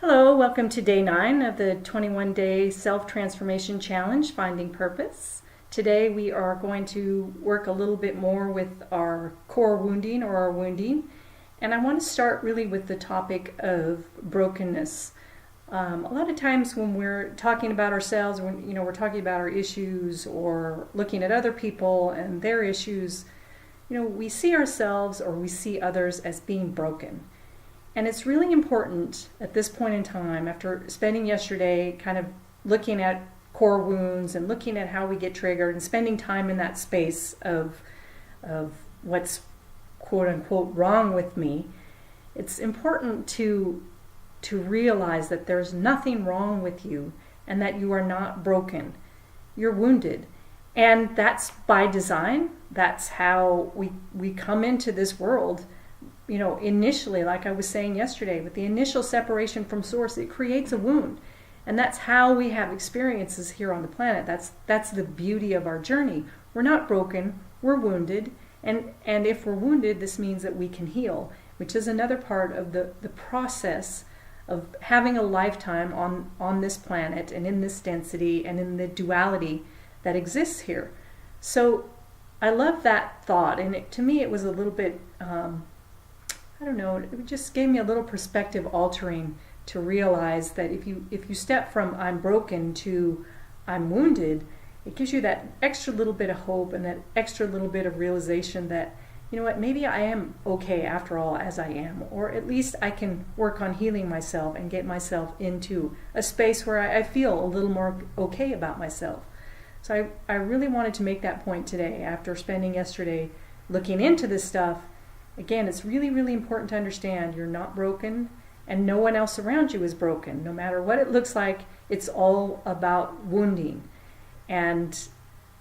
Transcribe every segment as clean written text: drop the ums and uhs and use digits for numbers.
Hello, welcome to day 9 of the 21-day self-transformation challenge, Finding Purpose. Today we are going to work a little bit more with our core wounding or our wounding. And I want to start really with the topic of brokenness. A lot of times when we're talking about ourselves, when we're talking about our issues or looking at other people and their issues, we see ourselves or we see others as being broken. And it's really important at this point in time, after spending yesterday kind of looking at core wounds and looking at how we get triggered and spending time in that space of what's quote unquote wrong with me, it's important to realize that there's nothing wrong with you and that you are not broken. You're wounded. And that's by design. That's how we come into this world. Initially, like I was saying yesterday, with the initial separation from source, it creates a wound. And that's how we have experiences here on the planet. That's the beauty of our journey. We're not broken, we're wounded. And if we're wounded, this means that we can heal, which is another part of the process of having a lifetime on this planet and in this density and in the duality that exists here. So I love that thought. And to me, it was a little bit... I don't know, it just gave me a little perspective altering to realize that if you step from I'm broken to I'm wounded, it gives you that extra little bit of hope and that extra little bit of realization that, maybe I am okay after all as I am, or at least I can work on healing myself and get myself into a space where I feel a little more okay about myself. So I really wanted to make that point today after spending yesterday looking into this stuff. Again, it's really, really important to understand you're not broken and no one else around you is broken. No matter what it looks like, it's all about wounding and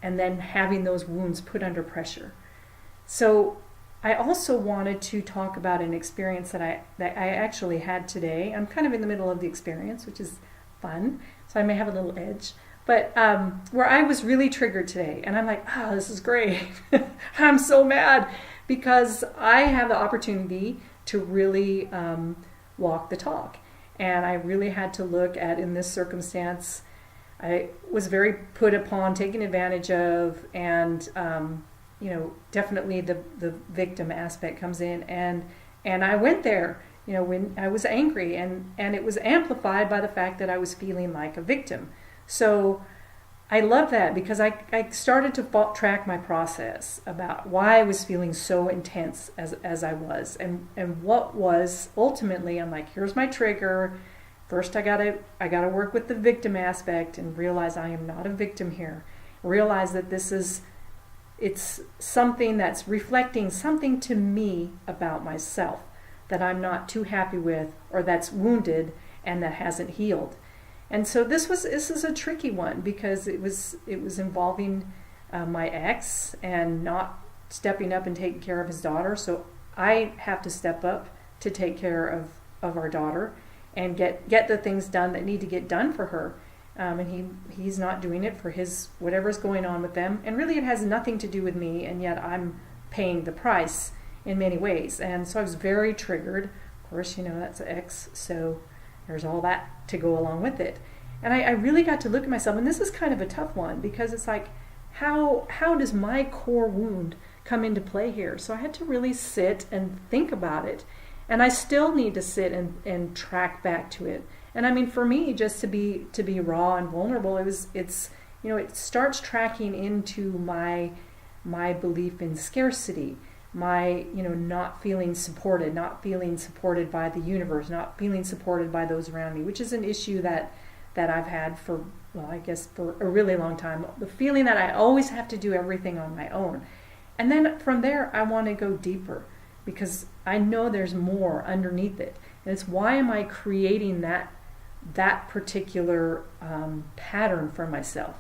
then having those wounds put under pressure. So I also wanted to talk about an experience that I actually had today. I'm kind of in the middle of the experience, which is fun, so I may have a little edge. But where I was really triggered today, and I'm like, this is great. I'm so mad. Because I have the opportunity to really walk the talk. And I really had to look at, in this circumstance, I was very put upon, taken advantage of, and definitely the victim aspect comes in. And I went there, when I was angry, and it was amplified by the fact that I was feeling like a victim. So I love that because I started to track my process about why I was feeling so intense as I was and what was ultimately, I'm like, here's my trigger. First I gotta work with the victim aspect and realize I am not a victim here. Realize that it's something that's reflecting something to me about myself that I'm not too happy with or that's wounded and that hasn't healed. And so this is a tricky one because it was involving my ex and not stepping up and taking care of his daughter. So I have to step up to take care of our daughter and get the things done that need to get done for her. And he's not doing it for his whatever's going on with them. And really it has nothing to do with me, and yet I'm paying the price in many ways. And so I was very triggered. Of course, that's an ex, so there's all that to go along with it. And I really got to look at myself, and this is kind of a tough one because it's like, how does my core wound come into play here? So I had to really sit and think about it. And I still need to sit and track back to it. And I mean, for me, just to be raw and vulnerable, it starts tracking into my belief in scarcity, my not feeling supported by the universe, not feeling supported by those around me, which is an issue that I've had for a really long time. The feeling that I always have to do everything on my own. And then from there I want to go deeper because I know there's more underneath it. And it's why am I creating that particular pattern for myself?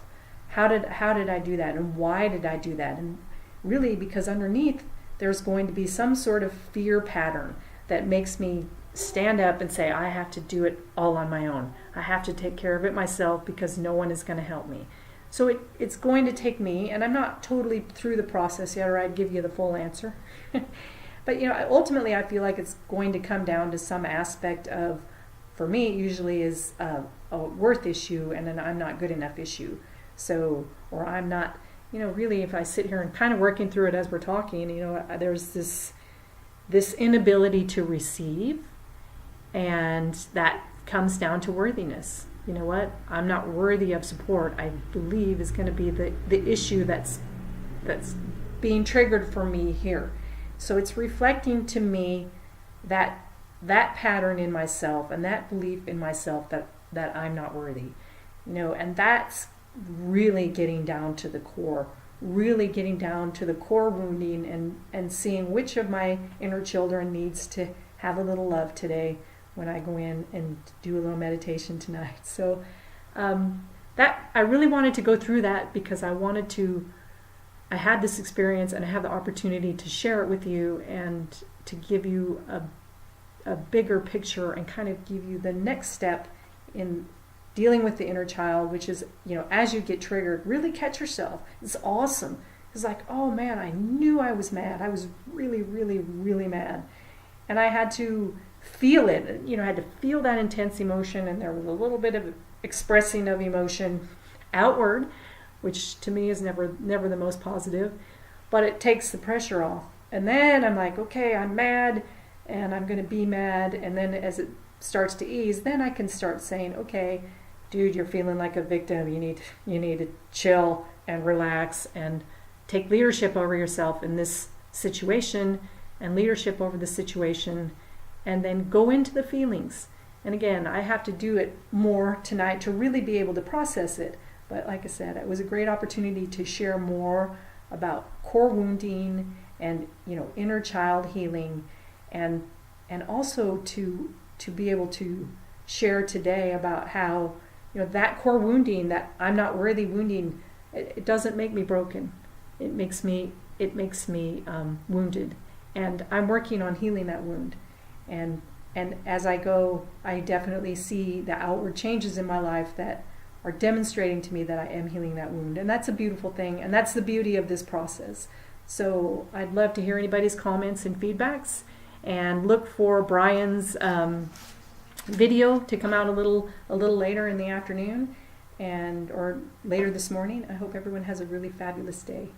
How did I do that, and why did I do that? And really because underneath there's going to be some sort of fear pattern that makes me stand up and say, I have to do it all on my own. I have to take care of it myself because no one is going to help me. So it's going to take me, and I'm not totally through the process yet, or I'd give you the full answer. But ultimately I feel like it's going to come down to some aspect of for me, it usually is a worth issue and an I'm not good enough issue. So, or I'm not, really, if I sit here and kind of working through it as we're talking, there's this inability to receive, and that comes down to worthiness. You know what? I'm not worthy of support, I believe, is going to be the issue that's being triggered for me here. So it's reflecting to me that pattern in myself and that belief in myself that I'm not worthy. And that's really getting down to the core, wounding and seeing which of my inner children needs to have a little love today when I go in and do a little meditation tonight. So that I really wanted to go through that because I had this experience and I have the opportunity to share it with you and to give you a bigger picture and kind of give you the next step in dealing with the inner child, which is, as you get triggered, really catch yourself. It's awesome. It's like, oh man, I knew I was mad. I was really, really, really mad. And I had to feel it, I had to feel that intense emotion, and there was a little bit of expressing of emotion outward, which to me is never the most positive, but it takes the pressure off. And then I'm like, okay, I'm mad, and I'm going to be mad, and then as it starts to ease, then I can start saying, okay, dude, you're feeling like a victim. You need to chill and relax and take leadership over yourself in this situation and leadership over the situation, and then go into the feelings. And again, I have to do it more tonight to really be able to process it. But like I said, it was a great opportunity to share more about core wounding and inner child healing, and also to be able to share today about how that core wounding, that I'm not worthy wounding, it doesn't make me broken. It makes me wounded, and I'm working on healing that wound. And as I go, I definitely see the outward changes in my life that are demonstrating to me that I am healing that wound. And that's a beautiful thing, and that's the beauty of this process. So I'd love to hear anybody's comments and feedbacks, and look for Brian's video to come out a little later in the afternoon or later this morning. I hope everyone has a really fabulous day.